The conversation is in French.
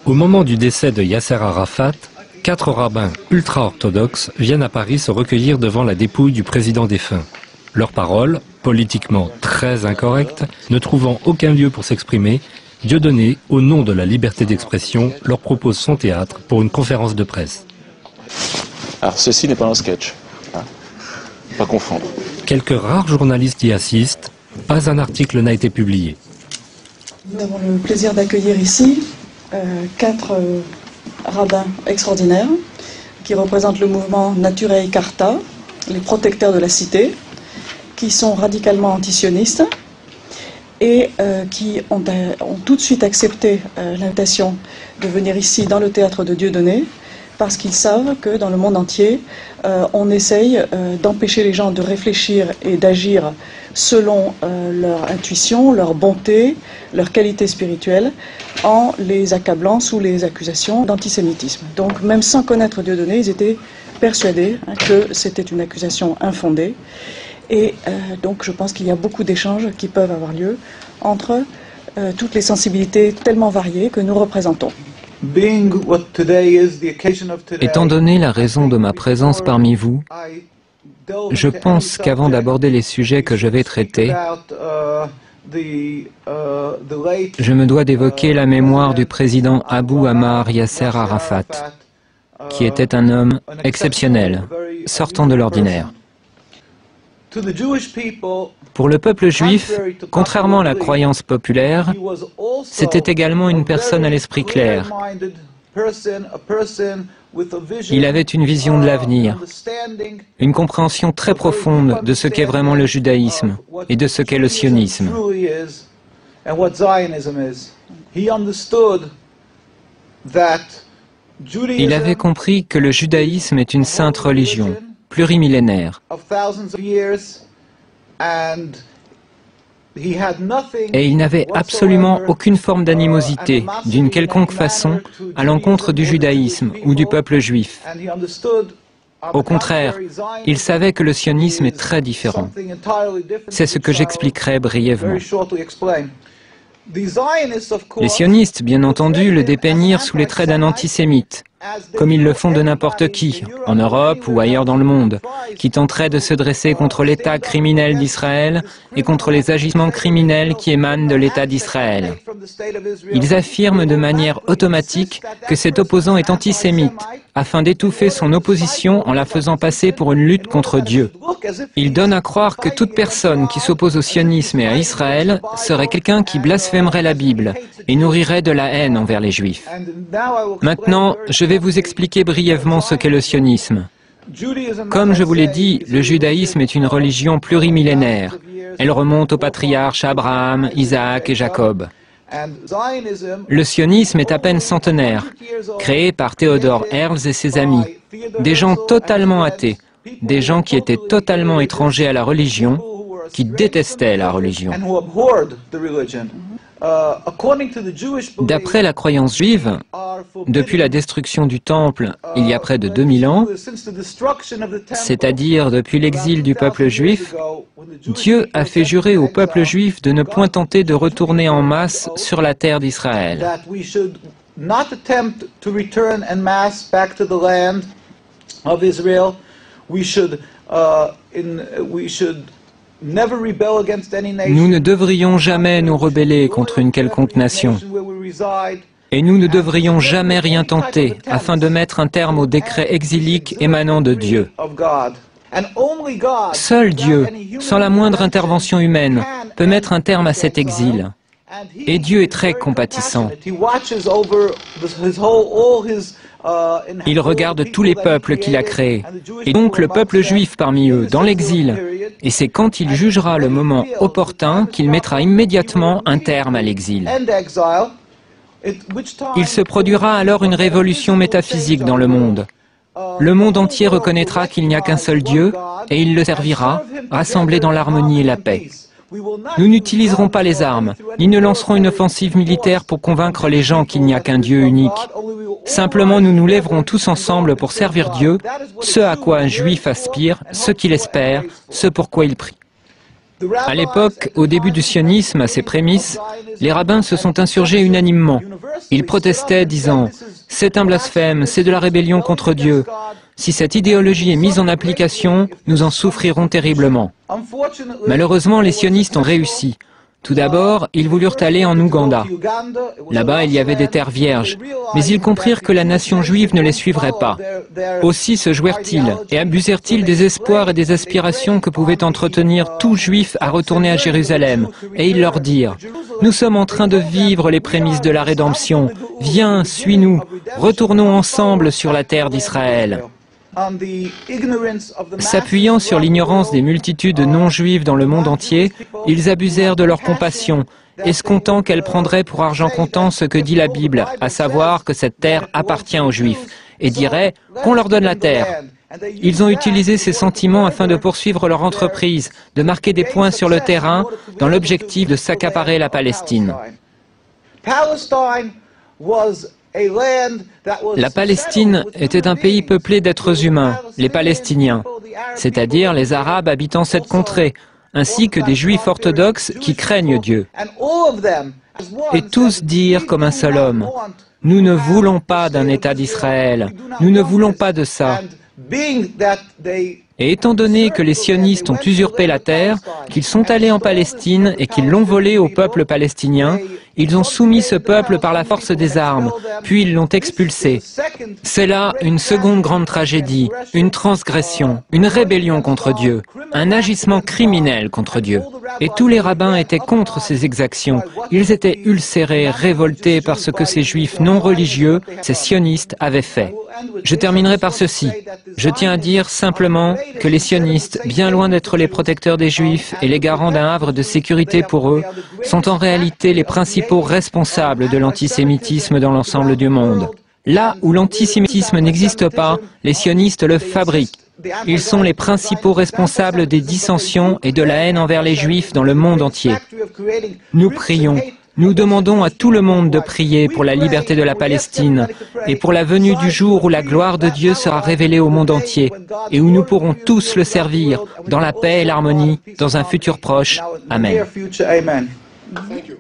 Au moment du décès de Yasser Arafat, 4 rabbins ultra-orthodoxes viennent à Paris se recueillir devant la dépouille du président défunt. Leurs paroles, politiquement très incorrectes, ne trouvant aucun lieu pour s'exprimer, Dieudonné, au nom de la liberté d'expression, leur propose son théâtre pour une conférence de presse. Alors ceci n'est pas un sketch, hein. Pas confondre. Quelques rares journalistes y assistent, pas un article n'a été publié. Nous avons le plaisir d'accueillir ici 4 rabbins extraordinaires qui représentent le mouvement Naturae Carta, les protecteurs de la cité, qui sont radicalement antisionistes et qui ont tout de suite accepté l'invitation de venir ici dans le théâtre de Dieudonné parce qu'ils savent que dans le monde entier, on essaye d'empêcher les gens de réfléchir et d'agir selon leur intuition, leur bonté, leur qualité spirituelle, en les accablant sous les accusations d'antisémitisme. Donc même sans connaître Dieudonné, ils étaient persuadés que c'était une accusation infondée. Et donc je pense qu'il y a beaucoup d'échanges qui peuvent avoir lieu entre toutes les sensibilités tellement variées que nous représentons. Étant donné la raison de ma présence parmi vous, je pense qu'avant d'aborder les sujets que je vais traiter, je me dois d'évoquer la mémoire du président Abou Ammar Yasser Arafat, qui était un homme exceptionnel, sortant de l'ordinaire. Pour le peuple juif, contrairement à la croyance populaire, c'était également une personne à l'esprit clair. Il avait une vision de l'avenir, une compréhension très profonde de ce qu'est vraiment le judaïsme et de ce qu'est le sionisme. Il avait compris que le judaïsme est une sainte religion, plurimillénaire. Et il n'avait absolument aucune forme d'animosité, d'une quelconque façon, à l'encontre du judaïsme ou du peuple juif. Au contraire, il savait que le sionisme est très différent. C'est ce que j'expliquerai brièvement. Les sionistes, bien entendu, le dépeignirent sous les traits d'un antisémite, comme ils le font de n'importe qui, en Europe ou ailleurs dans le monde, qui tenterait de se dresser contre l'État criminel d'Israël et contre les agissements criminels qui émanent de l'État d'Israël. Ils affirment de manière automatique que cet opposant est antisémite, afin d'étouffer son opposition en la faisant passer pour une lutte contre Dieu. Ils donnent à croire que toute personne qui s'oppose au sionisme et à Israël serait quelqu'un qui blasphémerait la Bible et nourrirait de la haine envers les Juifs. Maintenant, je vais vous expliquer brièvement ce qu'est le sionisme. Comme je vous l'ai dit, le judaïsme est une religion plurimillénaire. Elle remonte aux patriarches Abraham, Isaac et Jacob. Le sionisme est à peine centenaire, créé par Theodor Herzl et ses amis, des gens totalement athées, des gens qui étaient totalement étrangers à la religion, qui détestaient la religion. D'après la croyance juive, depuis la destruction du Temple il y a près de 2000 ans, c'est-à-dire depuis l'exil du peuple juif, Dieu a fait jurer au peuple juif de ne point tenter de retourner en masse sur la terre d'Israël. Nous ne devrions jamais nous rebeller contre une quelconque nation. Et nous ne devrions jamais rien tenter afin de mettre un terme au décret exilique émanant de Dieu. Seul Dieu, sans la moindre intervention humaine, peut mettre un terme à cet exil. Et Dieu est très compatissant. Il regarde tous les peuples qu'il a créés, et donc le peuple juif parmi eux, dans l'exil. Et c'est quand il jugera le moment opportun qu'il mettra immédiatement un terme à l'exil. Il se produira alors une révolution métaphysique dans le monde. Le monde entier reconnaîtra qu'il n'y a qu'un seul Dieu, et il le servira, rassemblé dans l'harmonie et la paix. Nous n'utiliserons pas les armes, ni ne lancerons une offensive militaire pour convaincre les gens qu'il n'y a qu'un Dieu unique. Simplement, nous nous lèverons tous ensemble pour servir Dieu, ce à quoi un juif aspire, ce qu'il espère, ce pour quoi il prie. À l'époque, au début du sionisme, à ses prémices, les rabbins se sont insurgés unanimement. Ils protestaient disant « C'est un blasphème, c'est de la rébellion contre Dieu. Si cette idéologie est mise en application, nous en souffrirons terriblement. » Malheureusement, les sionistes ont réussi. Tout d'abord, ils voulurent aller en Ouganda. Là-bas, il y avait des terres vierges, mais ils comprirent que la nation juive ne les suivrait pas. Aussi se jouèrent-ils et abusèrent-ils des espoirs et des aspirations que pouvait entretenir tout juif à retourner à Jérusalem, et ils leur dirent « Nous sommes en train de vivre les prémices de la rédemption. Viens, suis-nous, retournons ensemble sur la terre d'Israël. » S'appuyant sur l'ignorance des multitudes non-juives dans le monde entier, ils abusèrent de leur compassion, escomptant qu'elle prendrait pour argent comptant ce que dit la Bible, à savoir que cette terre appartient aux Juifs, et diraient qu'on leur donne la terre. Ils ont utilisé ces sentiments afin de poursuivre leur entreprise, de marquer des points sur le terrain, dans l'objectif de s'accaparer la Palestine. La Palestine était un pays peuplé d'êtres humains, les Palestiniens, c'est-à-dire les Arabes habitant cette contrée, ainsi que des Juifs orthodoxes qui craignent Dieu. Et tous dirent comme un seul homme, « Nous ne voulons pas d'un État d'Israël, nous ne voulons pas de ça. » Et étant donné que les sionistes ont usurpé la terre, qu'ils sont allés en Palestine et qu'ils l'ont volée au peuple palestinien, ils ont soumis ce peuple par la force des armes, puis ils l'ont expulsé. C'est là une seconde grande tragédie, une transgression, une rébellion contre Dieu, un agissement criminel contre Dieu. Et tous les rabbins étaient contre ces exactions. Ils étaient ulcérés, révoltés par ce que ces juifs non religieux, ces sionistes, avaient fait. Je terminerai par ceci. Je tiens à dire simplement que les sionistes, bien loin d'être les protecteurs des juifs et les garants d'un havre de sécurité pour eux, sont en réalité les principaux responsables de l'antisémitisme dans l'ensemble du monde. Là où l'antisémitisme n'existe pas, les sionistes le fabriquent. Ils sont les principaux responsables des dissensions et de la haine envers les juifs dans le monde entier. Nous prions. Nous demandons à tout le monde de prier pour la liberté de la Palestine et pour la venue du jour où la gloire de Dieu sera révélée au monde entier et où nous pourrons tous le servir dans la paix et l'harmonie dans un futur proche. Amen. Thank you.